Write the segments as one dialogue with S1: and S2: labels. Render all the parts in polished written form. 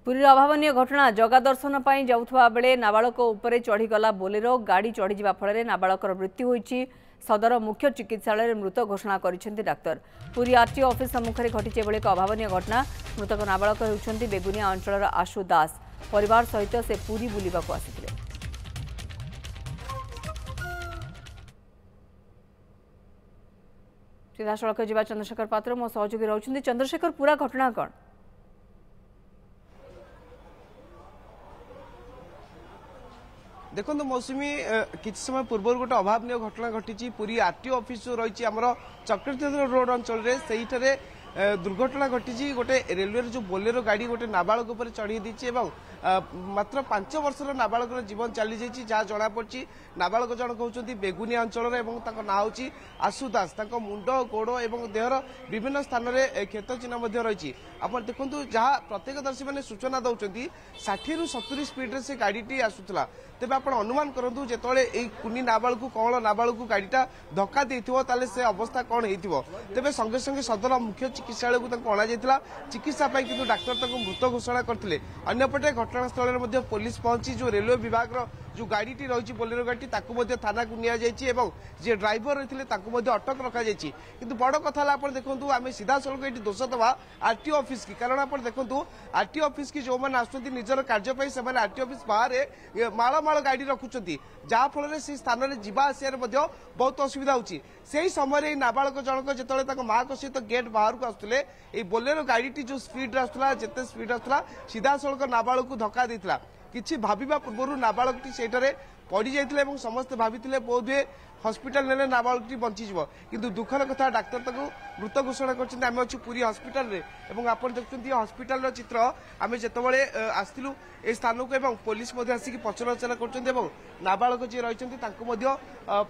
S1: पुरी अभावन घटना जगा दर्शन पर जाऊा बेले नाबालक उपरे चढ़ीगला बोलेरो गाड़ी चढ़ी फल नाबालकर मृत्यु होती। सदर मुख्य चिकित्सालय मृत घोषणा कर डाक्तर। पुरी आरटीओ ऑफिस सम्मुखें घटी एक अभावन घटना। मृतक नाबालक होती बेगुनिया अंचल आशु दास। परिवार सहित से पुरी बुलवाक आसिथिले। सीधासख जा चंद्रशेखर पात्र मो सहयोगी रोच। चंद्रशेखर पूरा घटना कौन?
S2: देखो मौसुमी किसी समय पूर्व गोटे अभावन घटना घटी। पुरी आरटीओ ऑफिस रही आमर चक्रतीर्थ रोड अंचल से दुर्घटना घटी। गोटे रेलवे जो बोलेरो गाड़ी गोटे नाबालक उपर चढ़ी दी मात्र 5 वर्षर नाबालकर जीवन चली जाइए जहाँ जना पड़ी। नाबालक जनक होती बेगुनिया अंचल ना हूँ आशु दास। मुंड गोड़ और देहर विभिन्न स्थान में क्षत चिन्ह रही। आप देखु जहाँ प्रत्येकदर्शी मैंने सूचना दौरान 60 ରୁ 70 स्पीड से गाड़ी आसूला। तेज आप अनुमान करूँ जो कुनी नाबालक कौन नाबालक गाड़ीटा धक्का देते से अवस्था कौन हो। तेज संगे संगे सदर मुख्य चिकित्सालय को अणा चिकित्सा कि डाक्तर मृत घोषणा करते। अंपटे घटनास्थल में पुलिस पहुंची जो रेलवे विभाग जो गाड़ी रही बोलेरो गाड़ी थाना को नि ड्राइवर रही अटक रखा किंतु बड़ कथा देखो आम सीधा सड़क ये दोष दवा आरटीओ ऑफिस की। कारण आप देखो आरटीओ ऑफिस की जो मैंने आसुँच निजर कार्य से आरटीओ ऑफिस बाहर माल गाड़ी रखुंट जहाँफल से स्थान में जावा आसार बहुत असुविधा होची। से समय नाबालक जनक जो माँ सहित गेट बाहर को आसुले बोलेरो गाड़ी जो स्पीड आसला जिते स्पीड आसला सीधा सड़क नाबालक को धक्का देता। किछि भाविबा पूर्व नाबालकटी सेठारे पड़ी जाइथिले एवं समस्त भाविथिले बोधे हॉस्पिटल नेले नाबालकटी बंचीजिवो किंतु दुखर कथा डाक्तर ताकू मृत घोषणा करछन्ते। आमे अछि पुरी हॉस्पिटल रे एवं आपण देखछन्ती हॉस्पिटल रो चित्र। आमे जेतबळे आस्थिलु ए स्थान को एवं पुलिस मध्ये आसी कि पचराउचरा करछन्ते एवं नाबालक जे रहिछन्ती तांको मध्ये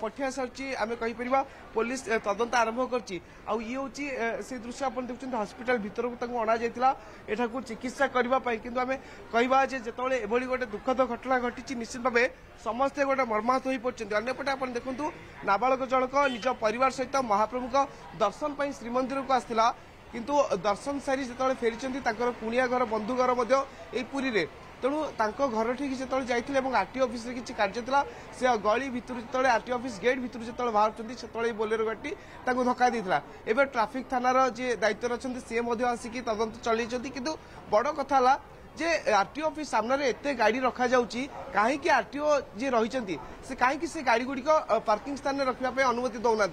S2: पठिया सरछि। आमे कहि परिबा पुलिस तदंत आरंभ करछि। आ ई होछि से दृश्य आपण देखछन्ती हॉस्पिटल भीतर को तांको अणा जाइतिला एठाकू चिकित्सा करबा पई। किंतु आमे कहिबा जे जेतबळे एभली गोटे दुखद घटना घटिछि निश्चित भाबे समस्ते गोटे मर्माहत होई पड़छन्ती। अन्यपटे आपण देखंतु नाबालक जनक निज परिवार सहित महाप्रभु को दर्शन पर श्रीमंदिर को आसला किंतु दर्शन सारी जो फेरी कुणिया घर बंधु घर पुरी रे तेणु घर ठीक जो जाते आरटीओ ऑफिस किसी कार्य था से गली भितर जो आरटीओ ऑफिस गेट भितर जो बाहर से बोलेरो गाड़ी धक्का देता। एवं ट्राफिक थानार जे दायित्व अच्छा सी आसिक तदंत चल किंतु बड़ कथा जे आरटीओ ऑफिस सामने एते गाड़ी रखा जाउची काहे आरटीओ जे रही से कहीं से गाड़ी गुड़िक पार्किंग स्थान में रखापे अनुमति दौना।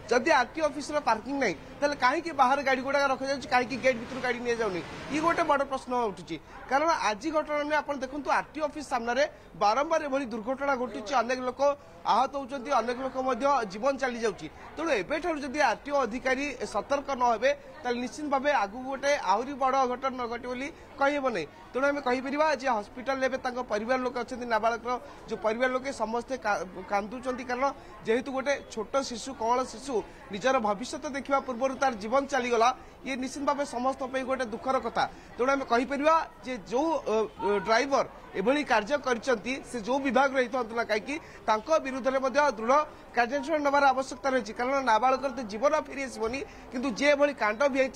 S2: जदि आरटीओ ऑफिस पार्किंग नहीं तेल कहीं बाहर गाड़ी गुड़ा रखा जाउची कहीं गेट भीतर गाड़ी नहीं जाऊनी ये गोटे बड़ प्रश्न उठुची। कारण आज घटना में आप देखो आरटीओ ऑफिस सामने बारंबार एभली दुर्घटना घटुची अनेक लोक आहत होती अनेक लोक जीवन चली जाउची। तेणु एबेठारु जदि आरटीओ अधिकारी सतर्क न हेबे ताल निश्चित भाव आगु गोटे आहरी बड़ घटना न घटे बोली कहिबो नहीं। तेणु आम कहीपर जे हस्पिटाल एवं परिवार लोक अच्छा नाबालक जो परिवार लोके समस्ते कांदुंट। कारण जेहेतु गोटे छोट शिशु कौन शिशु निजर भविष्य देखा पूर्व तार जीवन चलीगला ये निश्चित भाव समस्त गोटे दुखर कथा। तेणु आम कहीपर जे जो ड्राइवर एभली कार्य करछंती से जो विभाग रही था कहीं विरुद्ध में दृढ़ कार्यानुष्ठान नबार आवश्यकता रही। कारण नाबालक तो जीवन फेरी आसबनी किंतु जे एभली कांड भी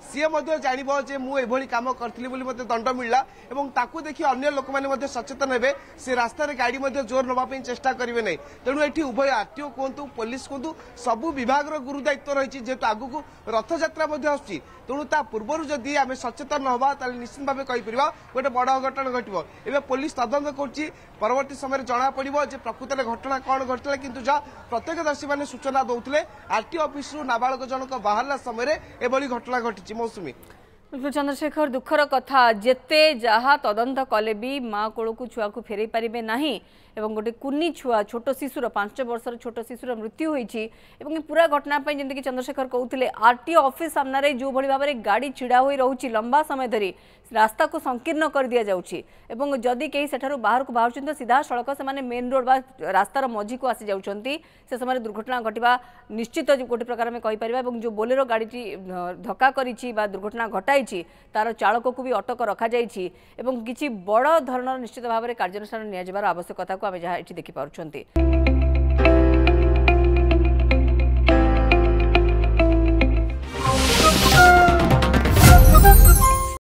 S2: सी जानव जे मुझे कम करी मत दंड मिलला एवं ताकू देखि अन्य लोक मैंने सचेतन हेबे से रास्ता रे गाड़ी जोर नवाई चेष्टा करेंगे नहीं। तेणु ये उभय आरटीओ कहतु पुलिस कहतु सबू विभाग गुरु दायित्व रही जेहेतु आगू रथ यात्रा आसूची। तेणु ता पूर्व जदि आम सचेतन हवा ताले निश्चित भाव कहीपर गोटे बड़ घटना घटो। एवं पुलिस तदंत कर परवर्ती समय जना पड़ो जे प्रकृत घटना कौन घटला किंतु जहाँ प्रत्येकदर्शी मैंने सूचना दौले आरटीओ ऑफिस नाबालक जनक बाहर समय एभली घटना घटी। मौसुमी
S1: चंद्रशेखर दुखर कथा जेते जहा तदंत कले भी माँ कोल को छुआ को फेरई पारे ना एवं गोटे कुनी छुआ छोट शिशुर 5 वर्षर छोट शिशुर मृत्यु होती। पूरा घटनापी जमीक चंद्रशेखर कहते आरटीओ ऑफिस सामने जो भाव में गाड़ी छिड़ा हो रही लंबा समय धरी रास्ता को संकीर्ण कर दि जाउछि। जदि कहीं सेठारु बाहर को बाहर तो सीधा सड़क से मेन रोड बा रास्तार मझी को आसी जाउछंती से समय दुर्घटना घटवा निश्चित गोटे प्रकार में कहीपर। जो बोलेरो गाड़ी धक्का करिछि बा दुर्घटना घटाई तार चालक को भी अटक रखा जाइछि एवं किछि बड़ धरणर निश्चित भाव में कार्यानुष्ठान नियाजिबार आवश्यकता को आम जहाँ देखिपुंट।